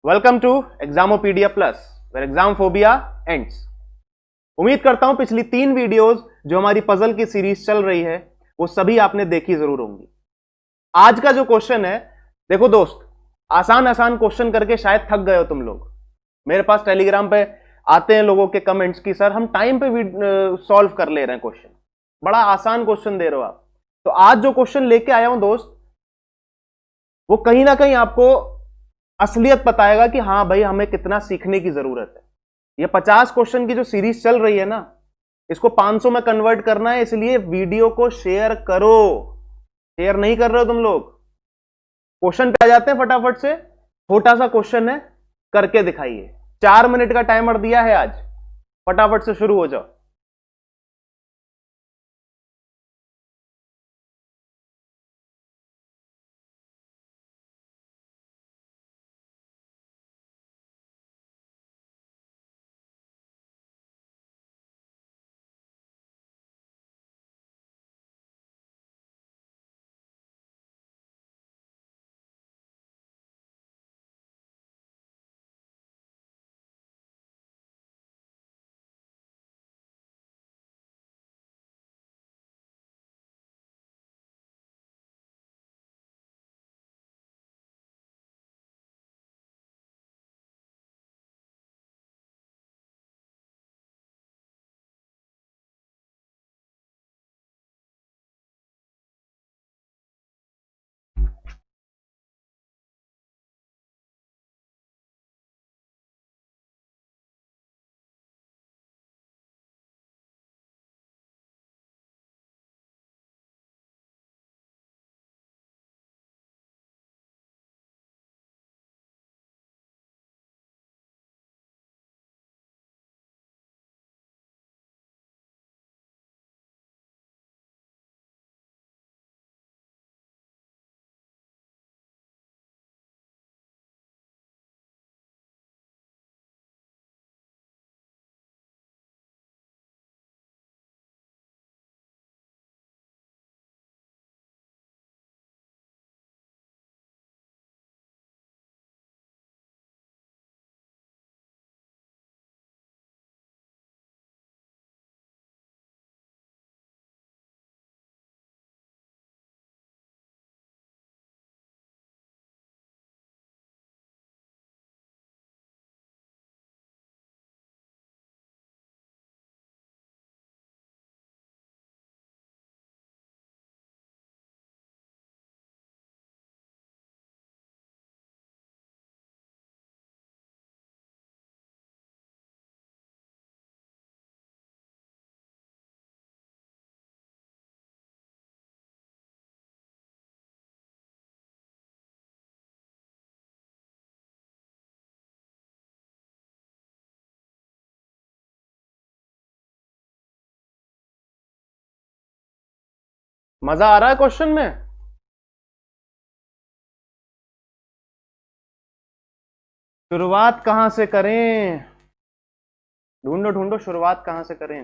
Welcome to Examopedia plus where exam phobia ends. उम्मीद करता हूं पिछली 3 वीडियोस जो हमारी पजल की सीरीज चल रही है वो सभी आपने देखी जरूर होंगी। आज का जो क्वेश्चन है, देखो दोस्त, आसान आसान क्वेश्चन करके शायद थक गए हो तुम लोग। मेरे पास टेलीग्राम पे आते हैं लोगों के कमेंट्स की सर हम टाइम पे भी सॉल्व कर ले रहे हैं क्वेश्चन, बड़ा आसान क्वेश्चन दे रहे हो आप। तो आज जो क्वेश्चन लेके आया हूं दोस्त, वो कहीं ना कहीं आपको असलियत बताएगा कि हां भाई हमें कितना सीखने की जरूरत है। ये 50 क्वेश्चन की जो सीरीज चल रही है ना, इसको 500 में कन्वर्ट करना है, इसलिए वीडियो को शेयर करो। शेयर नहीं कर रहे हो तुम लोग। क्वेश्चन पे आ जाते हैं फटाफट से। छोटा सा क्वेश्चन है, करके दिखाइए। 4 मिनट का टाइमर दिया है आज, फटाफट से शुरू हो जाओ। मजा आ रहा है क्वेश्चन में? शुरुआत कहां से करें? ढूंढो ढूंढो, शुरुआत कहां से करें।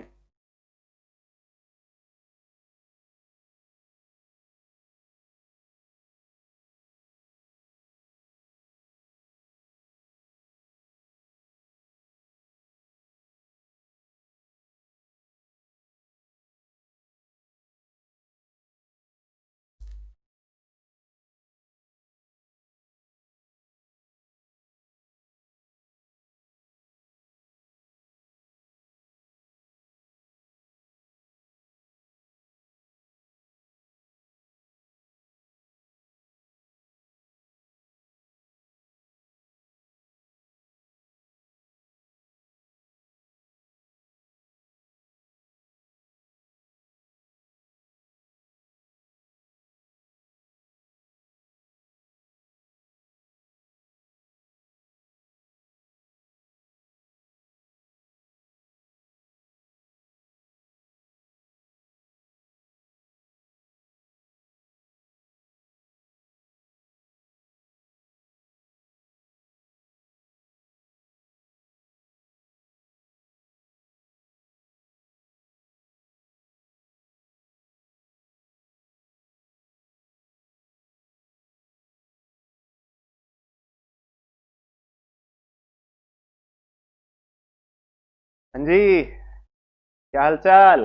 हाँ जी, क्या हाल चाल?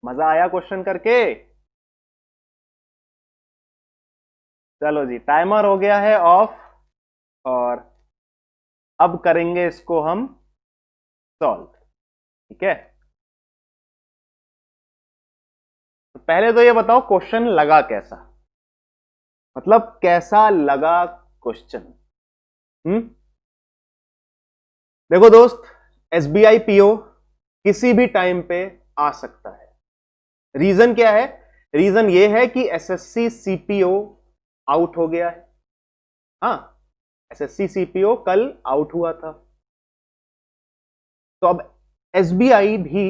मजा आया क्वेश्चन करके? चलो जी, टाइमर हो गया है ऑफ और अब करेंगे इसको हम सॉल्व। ठीक है, तो पहले तो ये बताओ क्वेश्चन लगा कैसा, मतलब कैसा लगा क्वेश्चन? देखो दोस्त, एसबीआई पीओ किसी भी टाइम पे आ सकता है। रीजन क्या है? रीजन ये है कि एसएससी सीपीओ आउट हो गया है। हाँ, एसएससी सीपीओ कल आउट हुआ था, तो अब एसबीआई भी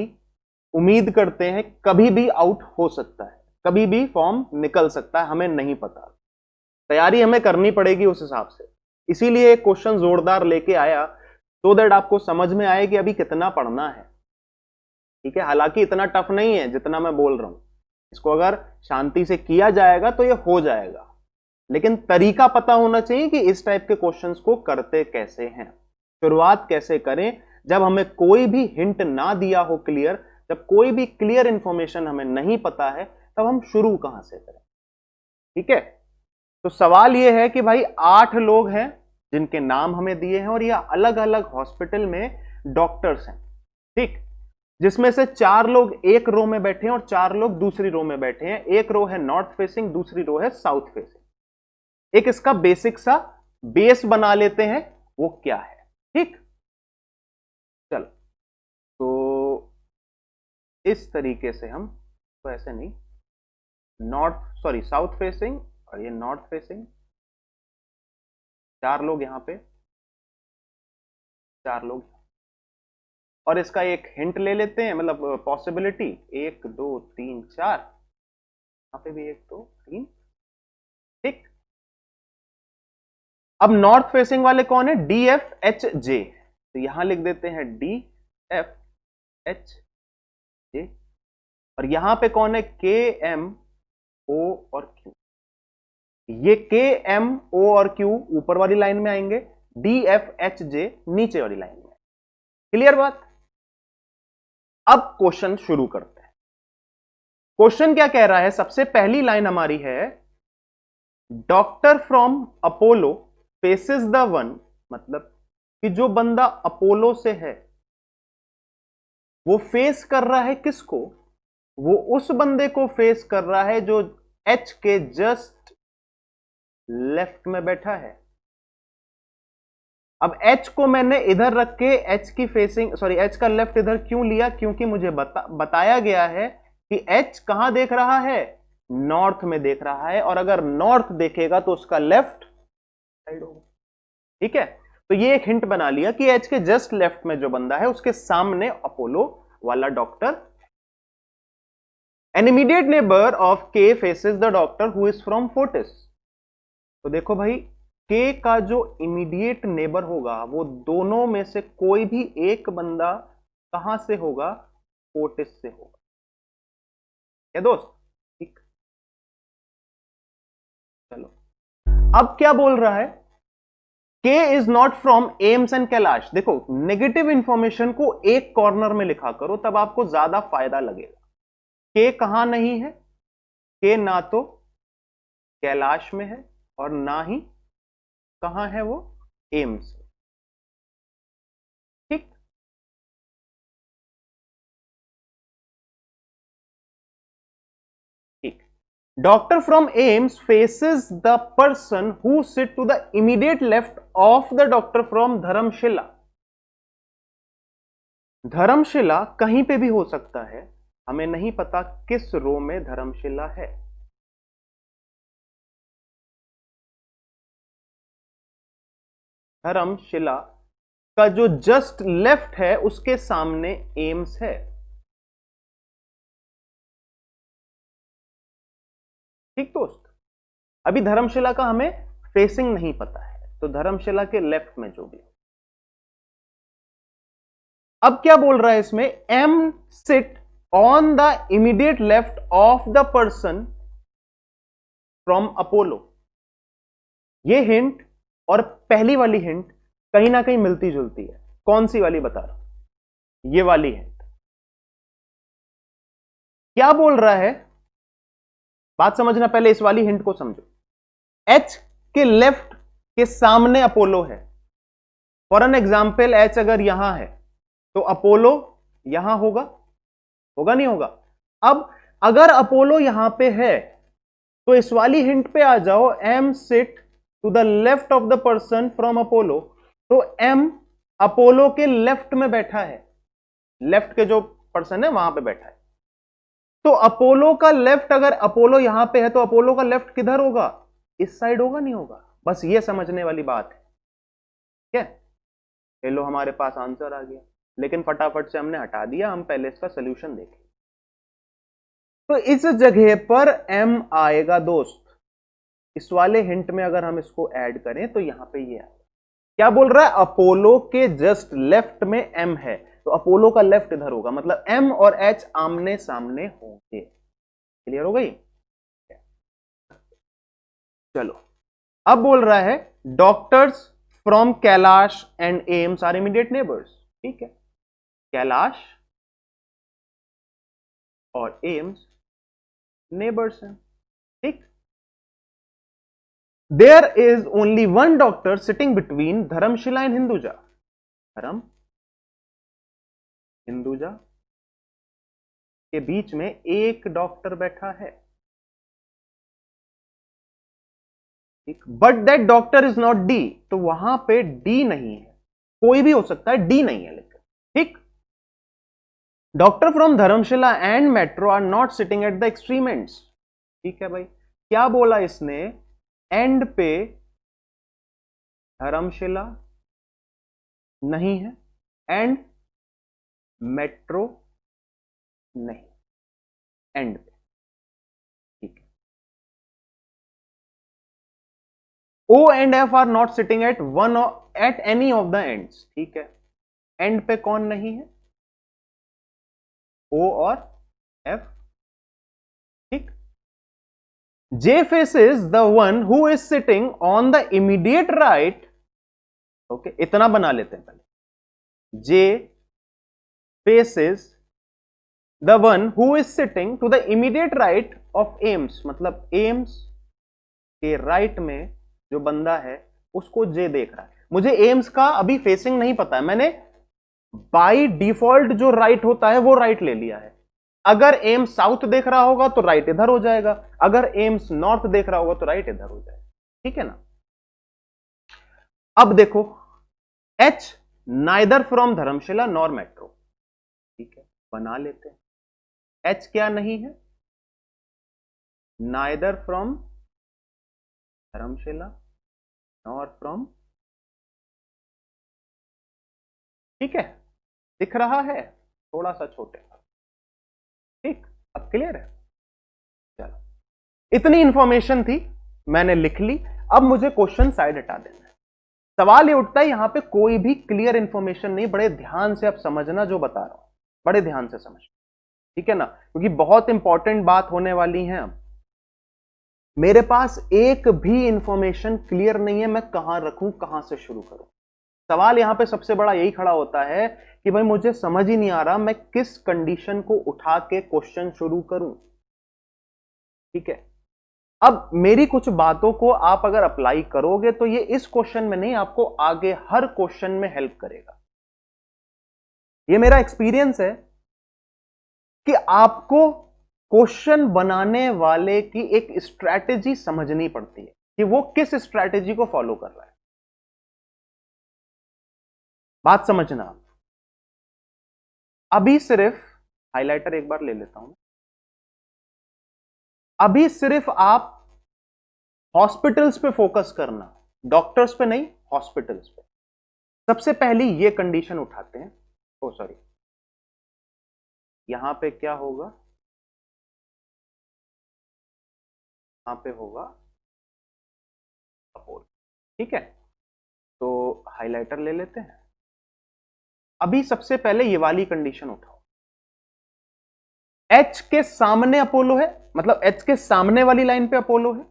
उम्मीद करते हैं कभी भी आउट हो सकता है, कभी भी फॉर्म निकल सकता है, हमें नहीं पता। तैयारी हमें करनी पड़ेगी उस हिसाब से, इसीलिए एक क्वेश्चन जोरदार लेके आया, सो दैट आपको समझ में आए कि अभी कितना पढ़ना है। ठीक है, हालांकि इतना टफ नहीं है जितना मैं बोल रहा हूं, इसको अगर शांति से किया जाएगा तो ये हो जाएगा, लेकिन तरीका पता होना चाहिए कि इस टाइप के क्वेश्चंस को करते कैसे हैं, शुरुआत कैसे करें। जब हमें कोई भी हिंट ना दिया हो क्लियर, जब कोई भी क्लियर इंफॉर्मेशन हमें नहीं पता है, तब हम शुरू कहां से करें? ठीक है, तो सवाल यह है कि भाई 8 लोग हैं जिनके नाम हमें दिए हैं और ये अलग अलग हॉस्पिटल में डॉक्टर्स हैं। ठीक, जिसमें से 4 लोग एक रो में बैठे हैं और 4 लोग दूसरी रो में बैठे हैं। एक रो है नॉर्थ फेसिंग, दूसरी रो है साउथ फेसिंग। एक इसका बेसिक सा बेस बना लेते हैं, वो क्या है? ठीक, चलो, तो इस तरीके से हम, तो ऐसे नहीं, साउथ फेसिंग और ये नॉर्थ फेसिंग, 4 लोग यहां पे, 4 लोग, और इसका एक हिंट ले लेते हैं, मतलब पॉसिबिलिटी, 1 2 3 4, यहां पे भी 1 2 3। ठीक, अब नॉर्थ फेसिंग वाले कौन है? डी एफ एच जे, तो यहां लिख देते हैं डी एफ एच जे, और यहां पे कौन है? के एम ओ और क्यू। ये के एम ओ और क्यू ऊपर वाली लाइन में आएंगे, डी एफ एच जे नीचे वाली लाइन में। क्लियर बात? अब क्वेश्चन शुरू करते हैं। क्वेश्चन क्या कह रहा है? सबसे पहली लाइन हमारी है, doctor from Apollo faces the one, मतलब कि जो बंदा अपोलो से है वो फेस कर रहा है किसको? वो उस बंदे को फेस कर रहा है जो एच के जस्ट लेफ्ट में बैठा है। अब एच को मैंने इधर रख के एच की फेसिंग, एच का लेफ्ट इधर क्यों लिया? क्योंकि मुझे बताया गया है कि एच कहां देख रहा है? नॉर्थ में देख रहा है, और अगर नॉर्थ देखेगा तो उसका लेफ्ट साइड होगा। ठीक है, तो ये एक हिंट बना लिया कि एच के जस्ट लेफ्ट में जो बंदा है उसके सामने अपोलो वाला doctor. An immediate neighbour of के faces the doctor who is from Fortis. तो देखो भाई, के का जो इमीडिएट नेबर होगा वो दोनों में से कोई भी एक बंदा कहां से होगा? फोर्टिस से होगा। क्या दोस्त? ठीक, चलो, अब क्या बोल रहा है? के is not from AIIMS and Kailash. देखो, नेगेटिव इंफॉर्मेशन को एक कॉर्नर में लिखा करो, तब आपको ज्यादा फायदा लगेगा। के कहां नहीं है? के ना तो कैलाश में है और ना ही कहां है वो? एम्स। ठीक, ठीक, doctor from AIIMS faces the person who sit to the immediate left of the doctor from Dharamshila. Dharamshila कहीं पे भी हो सकता है, हमें नहीं पता किस रो में धर्मशिला है। धर्मशिला का जो जस्ट लेफ्ट है उसके सामने एम्स है। ठीक दोस्त, अभी धर्मशिला का हमें फेसिंग नहीं पता है, तो धर्मशिला के लेफ्ट में जो भी। अब क्या बोल रहा है इसमें? M sit on the immediate left of the person from Apollo. ये हिंट और पहली वाली हिंट कहीं ना कहीं मिलती जुलती है। कौन सी वाली बता रहा हूं, ये वाली है। क्या बोल रहा है, बात समझना, पहले इस वाली हिंट को समझो। एच के लेफ्ट के सामने अपोलो है। फॉर एन एग्जाम्पल, एच अगर यहां है तो अपोलो यहां होगा, होगा नहीं होगा? अब अगर अपोलो यहां पे है तो इस वाली हिंट पे आ जाओ, M sit to the left of the person from Apollo. तो एम अपोलो के लेफ्ट में बैठा है, लेफ्ट के जो पर्सन है वहां पे बैठा है। तो अपोलो का लेफ्ट, अगर अपोलो यहां पे है तो अपोलो का लेफ्ट किधर होगा? इस साइड होगा नहीं होगा? बस ये समझने वाली बात है, ठीक है? लो हमारे पास आंसर आ गया, लेकिन फटाफट से हमने हटा दिया, हम पहले इसका सोल्यूशन देखें। तो इस जगह पर m आएगा दोस्त। इस वाले हिंट में अगर हम इसको ऐड करें तो यहां पे ये आएगा। क्या बोल रहा है? अपोलो के जस्ट लेफ्ट में m है, तो अपोलो का लेफ्ट इधर होगा, मतलब m और h आमने सामने होंगे। क्लियर हो गई? चलो, अब बोल रहा है doctors from Kailash and AIIMS are immediate neighbours. ठीक है, कैलाश और एम्स नेबर्स हैं, ठीक। There is only one doctor sitting between Dharamshila and Hinduja. धर्म हिंदुजा के बीच में एक डॉक्टर बैठा है, ठीक। But that doctor is not D, तो वहां पे डी नहीं है, कोई भी हो सकता है, डी नहीं है लेकिन, ठीक। Doctor from Dharamshila and Metro are not sitting at the extreme ends. ठीक है भाई, क्या बोला इसने? एंड पे धर्मशिला नहीं है एंड मेट्रो नहीं, एंड पे, ठीक है। O and F are not sitting at one at any of the ends. ठीक है, एंड पे कौन नहीं है? ओ और एफ, ठीक। J faces the one who is sitting on the immediate right. Okay, इतना बना लेते हैं पहले। J faces the one who is sitting to the immediate right of Ames, मतलब Ames के राइट में जो बंदा है उसको J देख रहा है। मुझे Ames का अभी फेसिंग नहीं पता है, मैंने बाय डिफॉल्ट जो राइट होता है वो राइट ले लिया है। अगर एम्स साउथ देख रहा होगा तो राइट इधर हो जाएगा, अगर एम्स नॉर्थ देख रहा होगा तो राइट इधर हो जाएगा, ठीक है ना। अब देखो, H neither from Dharamshila nor metro, ठीक है, बना लेते हैं। एच क्या नहीं है? Neither from Dharamshila nor from, ठीक है, दिख रहा है थोड़ा सा छोटे, ठीक। अब क्लियर है? चलो, इतनी इंफॉर्मेशन थी, मैंने लिख ली। अब मुझे क्वेश्चन साइड हटा देना है। सवाल ये उठता है, यहां पे कोई भी क्लियर इंफॉर्मेशन नहीं, बड़े ध्यान से आप समझना जो बता रहा हूं, बड़े ध्यान से समझ, ठीक है ना, क्योंकि बहुत इंपॉर्टेंट बात होने वाली है। अब मेरे पास एक भी इंफॉर्मेशन क्लियर नहीं है, मैं कहां रखूं, कहां से शुरू करूं। सवाल यहां पे सबसे बड़ा यही खड़ा होता है कि भाई मुझे समझ ही नहीं आ रहा मैं किस कंडीशन को उठा के क्वेश्चन शुरू करूं, ठीक है। अब मेरी कुछ बातों को आप अगर अप्लाई करोगे तो ये इस क्वेश्चन में नहीं, आपको आगे हर क्वेश्चन में हेल्प करेगा। ये मेरा एक्सपीरियंस है कि आपको क्वेश्चन बनाने वाले की एक स्ट्रैटेजी समझनी पड़ती है कि वो किस स्ट्रैटेजी को फॉलो कर रहा है। बात समझना। अभी सिर्फ हाइलाइटर एक बार ले लेता हूं, अभी सिर्फ आप हॉस्पिटल्स पे फोकस करना, डॉक्टर्स पे नहीं, हॉस्पिटल्स पे। सबसे पहली ये कंडीशन उठाते हैं। ओ सॉरी, यहां पे क्या होगा? यहां पे होगा अपोलो, ठीक है। तो हाइलाइटर ले लेते हैं। अभी सबसे पहले ये वाली कंडीशन उठाओ। H के सामने अपोलो है, मतलब H के सामने वाली लाइन पे अपोलो है,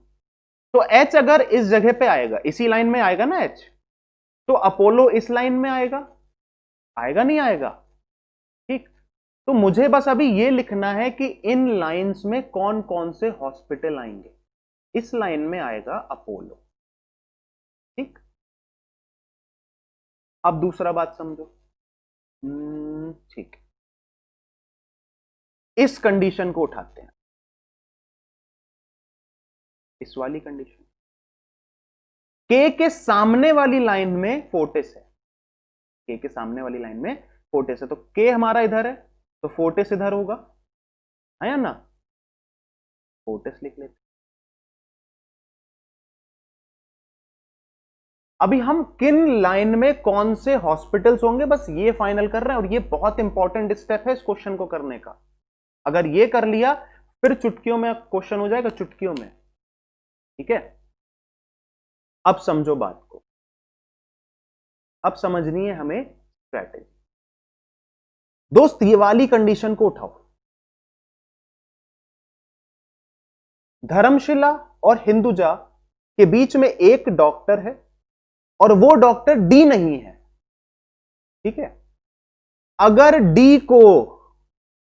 तो H अगर इस जगह पे आएगा, इसी लाइन में आएगा ना H, तो अपोलो इस लाइन में आएगा, आएगा नहीं आएगा? ठीक, तो मुझे बस अभी ये लिखना है कि इन लाइंस में कौन कौन से हॉस्पिटल आएंगे। इस लाइन में आएगा अपोलो। ठीक, अब दूसरा बात समझो। ठीक, इस कंडीशन को उठाते हैं, इस वाली कंडीशन। के सामने वाली लाइन में फोर्टिस है, के सामने वाली लाइन में फोर्टिस है, तो के हमारा इधर है तो फोर्टिस इधर होगा, है या ना? फोर्टिस लिख लेते। अभी हम किन लाइन में कौन से हॉस्पिटल्स होंगे बस ये फाइनल कर रहे हैं, और ये बहुत इंपॉर्टेंट स्टेप है इस क्वेश्चन को करने का। अगर ये कर लिया फिर चुटकियों में क्वेश्चन हो जाएगा, चुटकियों में। ठीक है, अब समझो बात को, अब समझनी है हमें स्ट्रैटेजी। दोस्त ये वाली कंडीशन को उठाओ, धर्मशिला और हिंदुजा के बीच में एक डॉक्टर है और वो डॉक्टर डी नहीं है। ठीक है, अगर डी को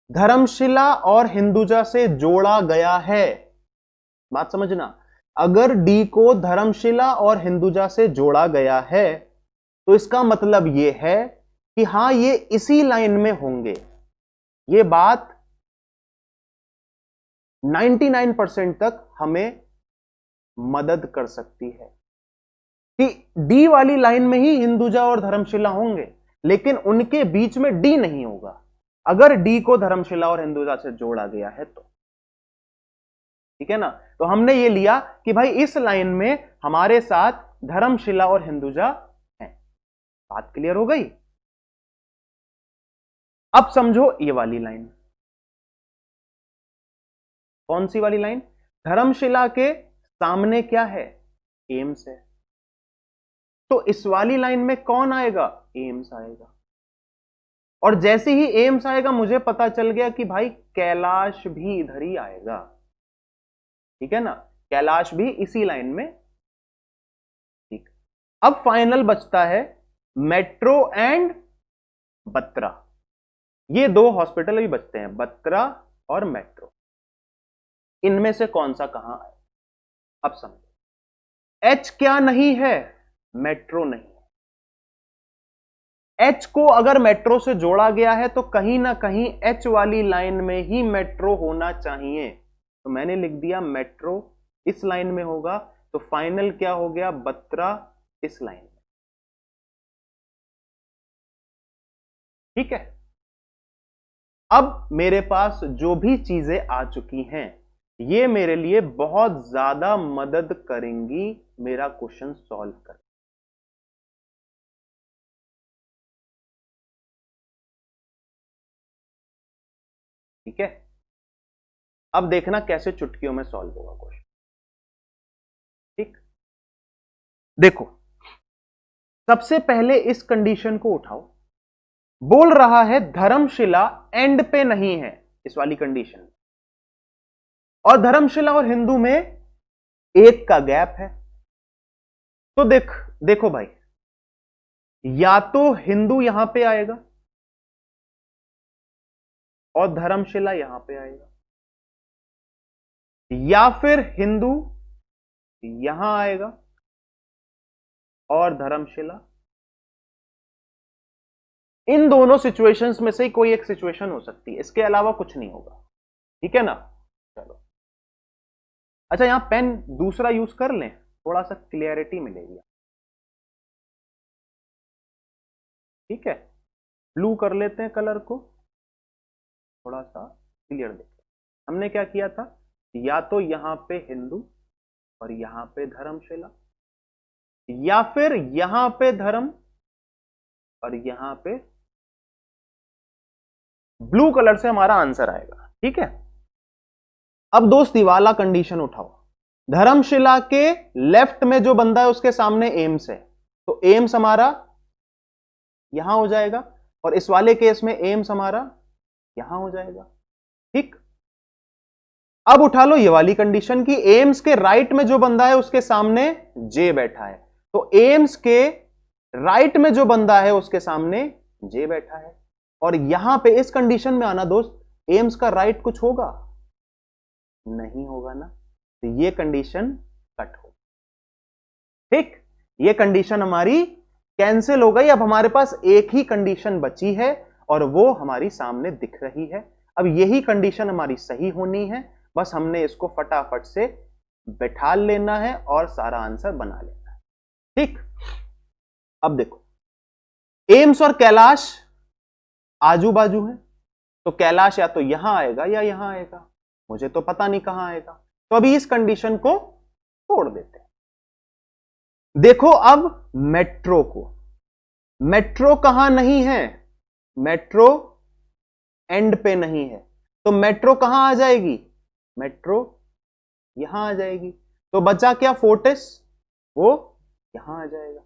धर्मशिला और हिंदुजा से जोड़ा गया है, बात समझना, अगर डी को धर्मशिला और हिंदुजा से जोड़ा गया है तो इसका मतलब यह है कि हां ये इसी लाइन में होंगे। ये बात 99% तक हमें मदद कर सकती है कि डी वाली लाइन में ही हिंदुजा और धर्मशिला होंगे, लेकिन उनके बीच में डी नहीं होगा अगर डी को धर्मशिला और हिंदुजा से जोड़ा गया है तो। ठीक है ना? तो हमने ये लिया कि भाई इस लाइन में हमारे साथ धर्मशिला और हिंदुजा हैं। बात क्लियर हो गई? अब समझो ये वाली लाइन, कौन सी वाली लाइन? धर्मशिला के सामने क्या है? एम्स है, तो इस वाली लाइन में कौन आएगा? एम्स आएगा। और जैसे ही एम्स आएगा मुझे पता चल गया कि भाई कैलाश भी इधर ही आएगा। ठीक है ना, कैलाश भी इसी लाइन में। ठीक, अब फाइनल बचता है मेट्रो एंड बत्रा। ये दो हॉस्पिटल भी बचते हैं, बत्रा और मेट्रो। इनमें से कौन सा कहां आए? अब समझो, एच क्या नहीं है? मेट्रो नहीं। एच को अगर मेट्रो से जोड़ा गया है तो कहीं ना कहीं एच वाली लाइन में ही मेट्रो होना चाहिए, तो मैंने लिख दिया मेट्रो इस लाइन में होगा, तो फाइनल क्या हो गया? बत्रा इस लाइन में। ठीक है, अब मेरे पास जो भी चीजें आ चुकी हैं ये मेरे लिए बहुत ज्यादा मदद करेंगी मेरा क्वेश्चन सॉल्व कर। ठीक है, अब देखना कैसे चुटकियों में सॉल्व होगा क्वेश्चन। ठीक, देखो सबसे पहले इस कंडीशन को उठाओ। बोल रहा है धर्मशिला एंड पे नहीं है इस वाली कंडीशन, और धर्मशिला और हिंदू में एक का गैप है। तो देखो भाई, या तो हिंदू यहां पे आएगा और धर्मशिला यहां पे आएगा, या फिर हिंदू यहां आएगा और धर्मशिला। इन दोनों सिचुएशंस में से कोई एक सिचुएशन हो सकती है, इसके अलावा कुछ नहीं होगा। ठीक है ना? चलो, अच्छा यहां पेन दूसरा यूज कर लें, थोड़ा सा क्लियरिटी मिलेगी। ठीक है, ब्लू कर लेते हैं कलर को, थोड़ा सा क्लियर देखते। हमने क्या किया था? या तो यहां पे हिंदू और यहां पे धर्मशिला, या फिर यहां पे धर्म और यहां पे ब्लू कलर से हमारा आंसर आएगा। ठीक है, अब दोस्त ये वाला कंडीशन उठाओ। धर्मशिला के लेफ्ट में जो बंदा है उसके सामने एम्स है, तो एम्स हमारा यहां हो जाएगा, और इस वाले केस में एम्स हमारा यहां हो जाएगा। ठीक, अब उठा लो ये वाली कंडीशन की एम्स के राइट में जो बंदा है उसके सामने जे बैठा है, तो एम्स के राइट में जो बंदा है उसके सामने जे बैठा है, और यहां पे इस कंडीशन में आना दोस्त, एम्स का राइट कुछ होगा नहीं होगा ना, तो ये कंडीशन कट हो, ठीक। ये कंडीशन हमारी कैंसिल हो गई। अब हमारे पास एक ही कंडीशन बची है और वो हमारी सामने दिख रही है। अब यही कंडीशन हमारी सही होनी है, बस हमने इसको फटाफट से बैठा लेना है और सारा आंसर बना लेना है, ठीक। अब देखो, एम्स और कैलाश आजू बाजू है, तो कैलाश या तो यहां आएगा या यहां आएगा, मुझे तो पता नहीं कहां आएगा, तो अभी इस कंडीशन को तोड़ देते हैं। देखो अब मेट्रो को, मेट्रो कहां नहीं है, मेट्रो एंड पे नहीं है, तो मेट्रो कहां आ जाएगी, मेट्रो यहां आ जाएगी, तो बचा क्या, फोर्टिस, वो यहां आ जाएगा,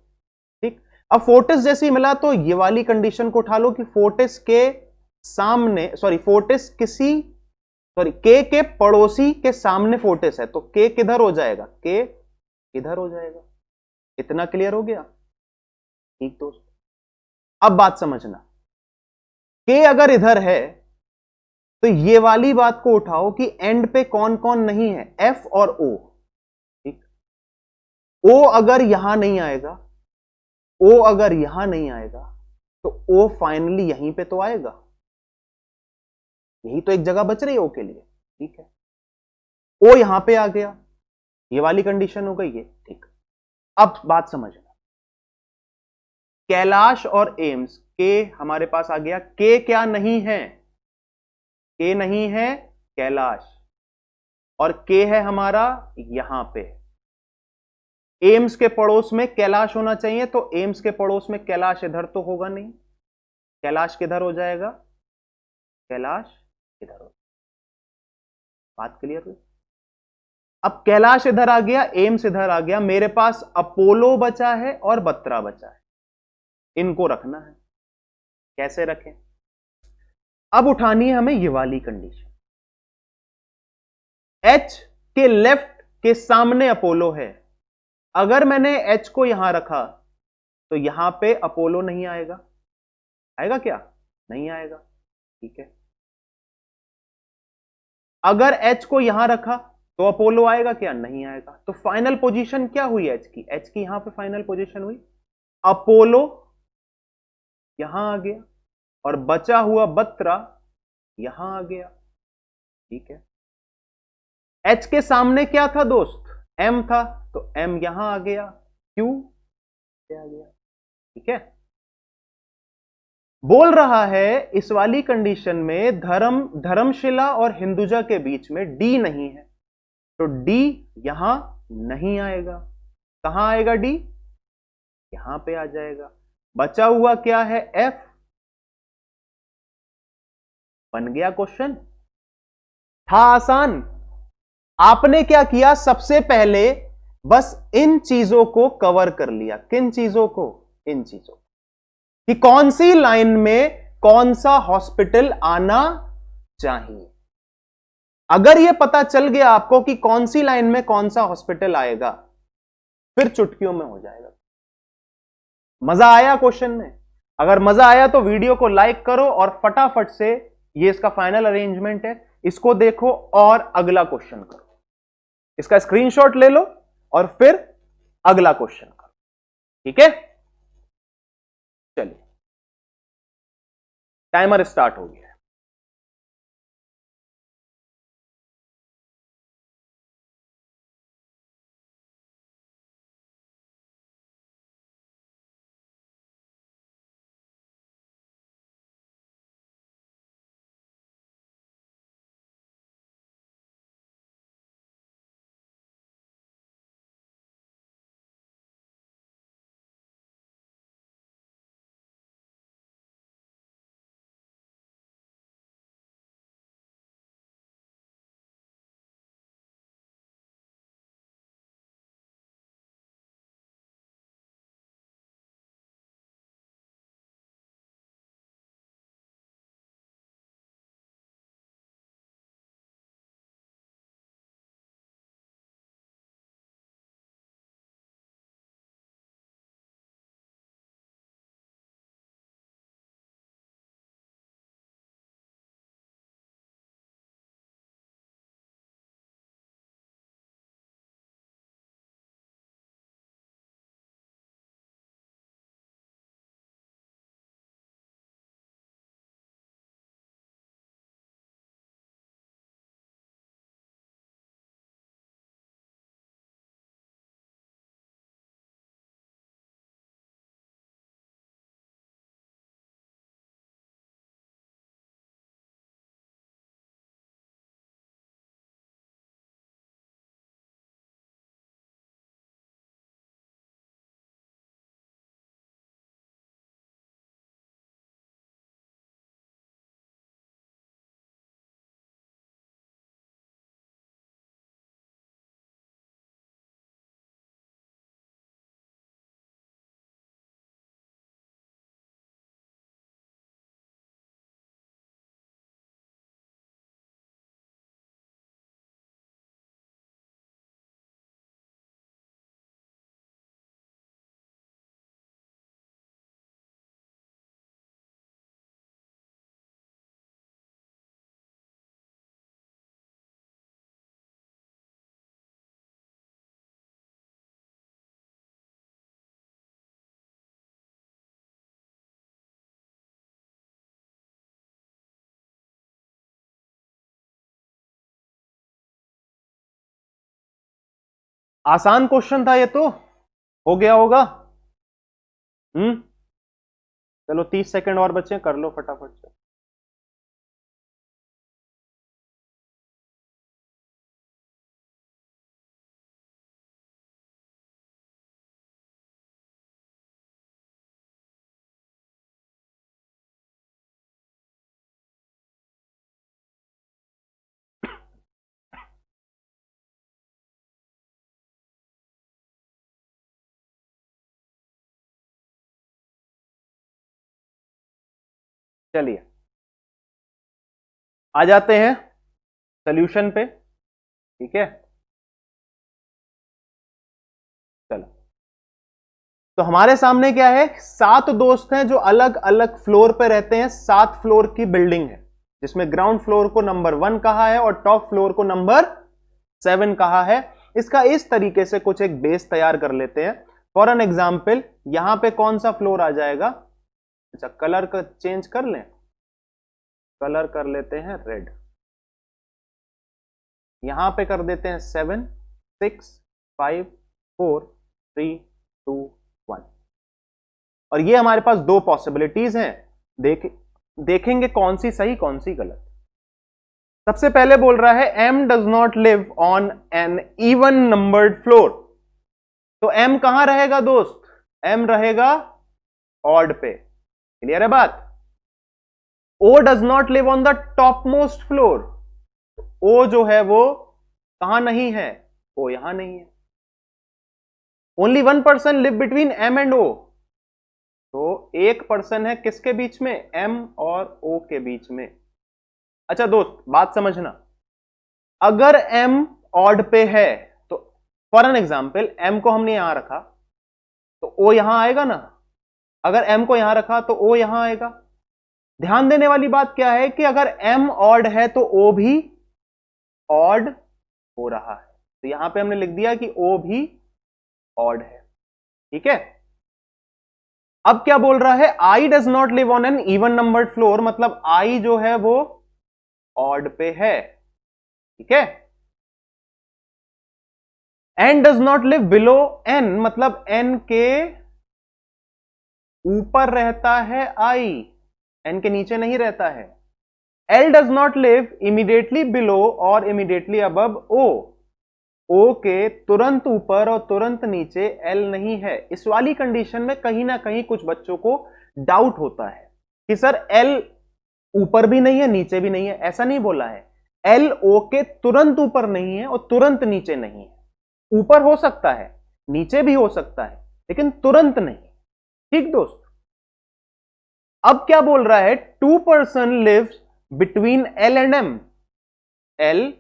ठीक। अब फोर्टिस जैसी मिला तो ये वाली कंडीशन को उठा लो कि फोर्टिस के सामने, सॉरी फोर्टिस किसी, सॉरी के पड़ोसी के सामने फोर्टिस है, तो के किधर हो जाएगा, के इधर हो जाएगा। इतना क्लियर हो गया, ठीक दोस्त। अब बात समझना, के अगर इधर है तो ये वाली बात को उठाओ कि एंड पे कौन कौन नहीं है, एफ और ओ, ठीक। ओ अगर यहां नहीं आएगा, ओ अगर यहां नहीं आएगा, तो ओ फाइनली यहीं पे तो आएगा, यही तो एक जगह बच रही है ओ के लिए, ठीक है। ओ यहां पे आ गया, ये वाली कंडीशन हो गई है, ठीक। अब बात समझना, कैलाश और एम्स, के हमारे पास आ गया, के क्या नहीं है, के नहीं है कैलाश, और के है हमारा यहां पे। एम्स के पड़ोस में कैलाश होना चाहिए, तो एम्स के पड़ोस में कैलाश इधर तो होगा नहीं, कैलाश किधर हो जाएगा, कैलाश इधर हो, बात क्लियर हुई। अब कैलाश इधर आ गया, एम्स इधर आ गया, मेरे पास अपोलो बचा है और बत्रा बचा है, इनको रखना है। कैसे रखें, अब उठानी है हमें ये वाली कंडीशन, एच के लेफ्ट के सामने अपोलो है, अगर मैंने एच को यहां रखा तो यहां पे अपोलो नहीं आएगा, आएगा क्या, नहीं आएगा, ठीक है। अगर एच को यहां रखा तो अपोलो आएगा क्या, नहीं आएगा, तो फाइनल पोजीशन क्या हुई एच की, एच की यहां पे फाइनल पोजीशन हुई, अपोलो यहां आ गया और बचा हुआ बत्रा यहां आ गया, ठीक है। एच के सामने क्या था दोस्त, एम था, तो एम यहां आ गया, क्यू आ गया, ठीक है। बोल रहा है इस वाली कंडीशन में धर्मशिला और हिंदुजा के बीच में डी नहीं है, तो डी यहां नहीं आएगा, कहां आएगा डी, यहां पे आ जाएगा। बचा हुआ क्या है, एफ, बन गया क्वेश्चन, था आसान। आपने क्या किया, सबसे पहले बस इन चीजों को कवर कर लिया, किन चीजों को, इन चीजों कि कौन सी लाइन में कौन सा हॉस्पिटल आना चाहिए। अगर यह पता चल गया आपको कि कौन सी लाइन में कौन सा हॉस्पिटल आएगा, फिर चुटकियों में हो जाएगा। मजा आया क्वेश्चन में, अगर मजा आया तो वीडियो को लाइक करो और फटाफट से, ये इसका फाइनल अरेंजमेंट है, इसको देखो और अगला क्वेश्चन करो, इसका स्क्रीनशॉट ले लो और फिर अगला क्वेश्चन करो, ठीक है। चलिए, टाइमर स्टार्ट हो गया। आसान क्वेश्चन था ये तो, हो गया होगा। चलो 30 सेकंड और बचे, कर लो फटाफट से। चलिए आ जाते हैं सॉल्यूशन पे, ठीक है। चलो, तो हमारे सामने क्या है, 7 दोस्त हैं जो अलग अलग फ्लोर पे रहते हैं। 7 फ्लोर की बिल्डिंग है जिसमें ग्राउंड फ्लोर को नंबर 1 कहा है और टॉप फ्लोर को नंबर 7 कहा है। इसका इस तरीके से कुछ एक बेस तैयार कर लेते हैं। फॉर एन एग्जाम्पल, यहां पे कौन सा फ्लोर आ जाएगा? अच्छा, कलर का चेंज कर लें, कलर कर लेते हैं रेड। यहां पे कर देते हैं 7 6 5 4 3 2 1। और ये हमारे पास दो पॉसिबिलिटीज हैं, देखेंगे कौन सी सही कौन सी गलत। सबसे पहले बोल रहा है m does not live on an even numbered floor. तो m कहां रहेगा दोस्त? m रहेगा ऑड पे। क्लियर है बात? o does not live on the top most floor. o जो है वो कहां नहीं है? o यहां नहीं है। Only 1 person live between m and o। तो एक पर्सन है किसके बीच में? m और o के बीच में। अच्छा दोस्त, बात समझना, अगर m ऑड पे है तो फॉर एन एग्जाम्पल m को हमने यहां रखा तो o यहां आएगा ना। अगर m को यहां रखा तो o यहां आएगा। ध्यान देने वाली बात क्या है कि अगर m ऑड है तो o भी ऑड हो रहा है। तो यहां पे हमने लिख दिया कि o भी ऑड है, ठीक है। अब क्या बोल रहा है? i does not live on an even numbered floor, मतलब i जो है वो ऑड पे है, ठीक है। n does not live below n, मतलब n के ऊपर रहता है i, n के नीचे नहीं रहता है। l does not live immediately below और इमीडिएटली अबव o, o के तुरंत ऊपर और तुरंत नीचे l नहीं है। इस वाली कंडीशन में कहीं ना कहीं कुछ बच्चों को डाउट होता है कि सर l ऊपर भी नहीं है नीचे भी नहीं है। ऐसा नहीं बोला है, l o के तुरंत ऊपर नहीं है और तुरंत नीचे नहीं है। ऊपर हो सकता है, नीचे भी हो सकता है, लेकिन तुरंत नहीं, ठीक दोस्त। अब क्या बोल रहा है? 2 person live between l and m। l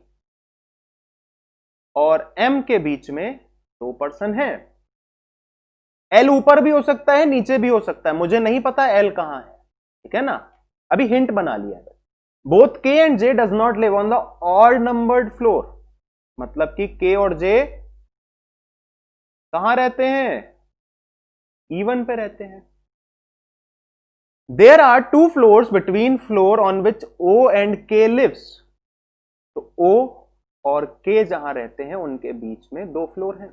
और m के बीच में 2 पर्सन है। l ऊपर भी हो सकता है नीचे भी हो सकता है, मुझे नहीं पता l कहां है, ठीक है ना। अभी हिंट बना लिया है। Both k and j does not live on the odd numbered floor, मतलब कि k और j कहां रहते हैं? इवन पे रहते हैं। There are 2 floors between floor on which o and k lives. तो o और k जहां रहते हैं उनके बीच में 2 फ्लोर हैं।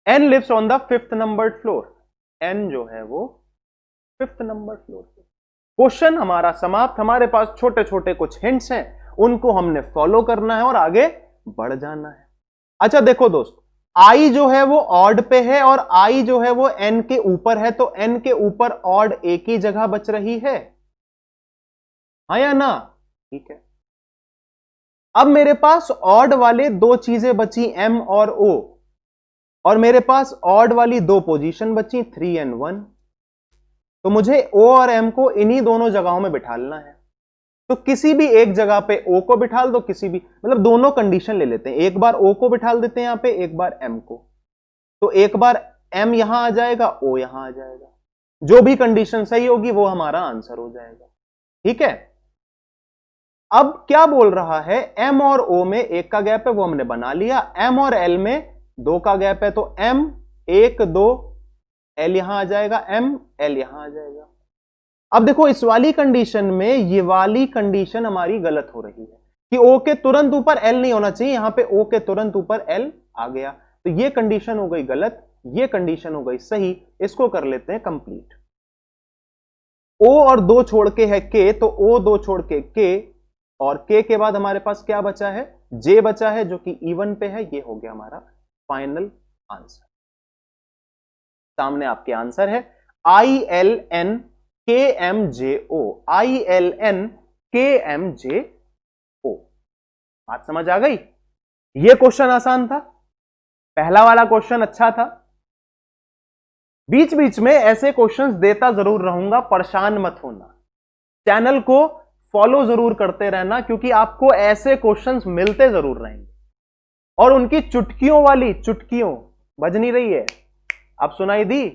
n lives on the 5th numbered floor, n जो है वो 5th नंबर फ्लोर पे। क्वेश्चन हमारा समाप्त। हमारे पास छोटे छोटे कुछ हिंट्स हैं, उनको हमने फॉलो करना है और आगे बढ़ जाना है। अच्छा देखो दोस्त, i जो है वो ऑड पे है और i जो है वो n के ऊपर है, तो n के ऊपर ऑड एक ही जगह बच रही है, हाँ या ना? ठीक है। अब मेरे पास ऑड वाले 2 चीजें बची, m और o, और मेरे पास ऑड वाली 2 पोजीशन बची 3 एंड 1। तो मुझे o और m को इन्हीं दोनों जगहों में बिठालना है। तो किसी भी एक जगह पे o को बिठाल दो, किसी भी, मतलब दोनों कंडीशन ले लेते हैं। एक बार o को बिठाल देते हैं यहां पे, एक बार m को। तो एक बार m यहां आ जाएगा, o यहां आ जाएगा। जो भी कंडीशन सही होगी वो हमारा आंसर हो जाएगा, ठीक है। अब क्या बोल रहा है? m और o में 1 का गैप है, वो हमने बना लिया। m और l में 2 का गैप है, तो m 1 2, l यहां आ जाएगा, m l यहां आ जाएगा। अब देखो इस वाली कंडीशन में ये वाली कंडीशन हमारी गलत हो रही है कि o के तुरंत ऊपर l नहीं होना चाहिए, यहां पे o के तुरंत ऊपर l आ गया। तो ये कंडीशन हो गई गलत, ये कंडीशन हो गई सही, इसको कर लेते हैं कंप्लीट। O और 2 छोड़ के है K, तो O 2 छोड़ के K, और K के बाद हमारे पास क्या बचा है, J बचा है, जो कि E1 पे है। ये हो गया हमारा फाइनल आंसर। सामने आपके आंसर है ILN KMJO, ILN KMJO। बात समझ आ गई? ये क्वेश्चन आसान था, पहला वाला क्वेश्चन अच्छा था। बीच बीच में ऐसे क्वेश्चंस देता जरूर रहूंगा, परेशान मत होना। चैनल को फॉलो जरूर करते रहना, क्योंकि आपको ऐसे क्वेश्चंस मिलते जरूर रहेंगे। और उनकी चुटकियों वाली, चुटकियों बज नहीं रही है, आप सुनाई दी,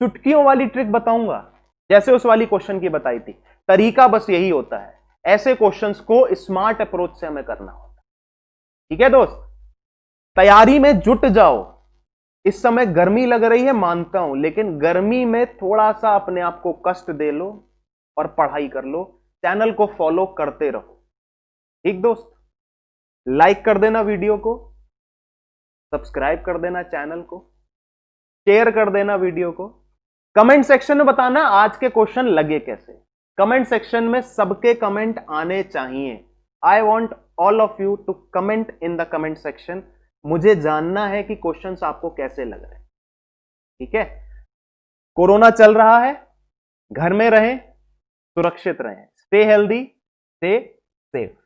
चुटकियों वाली ट्रिक बताऊंगा, जैसे उस वाली क्वेश्चन की बताई थी। तरीका बस यही होता है, ऐसे क्वेश्चंस को स्मार्ट अप्रोच से हमें करना होता है। ठीक है दोस्त, तैयारी में जुट जाओ। इस समय गर्मी लग रही है मानता हूं, लेकिन गर्मी में थोड़ा सा अपने आप को कष्ट दे लो और पढ़ाई कर लो। चैनल को फॉलो करते रहो। ठीक दोस्त, लाइक कर देना वीडियो को, सब्सक्राइब कर देना चैनल को, शेयर कर देना वीडियो को। कमेंट सेक्शन में बताना आज के क्वेश्चन लगे कैसे। कमेंट सेक्शन में सबके कमेंट आने चाहिए। I want all of you to comment in the comment section. मुझे जानना है कि क्वेश्चंस आपको कैसे लग रहे हैं। ठीक है, कोरोना चल रहा है, घर में रहें, सुरक्षित रहें, स्टे हेल्दी, स्टे सेफ।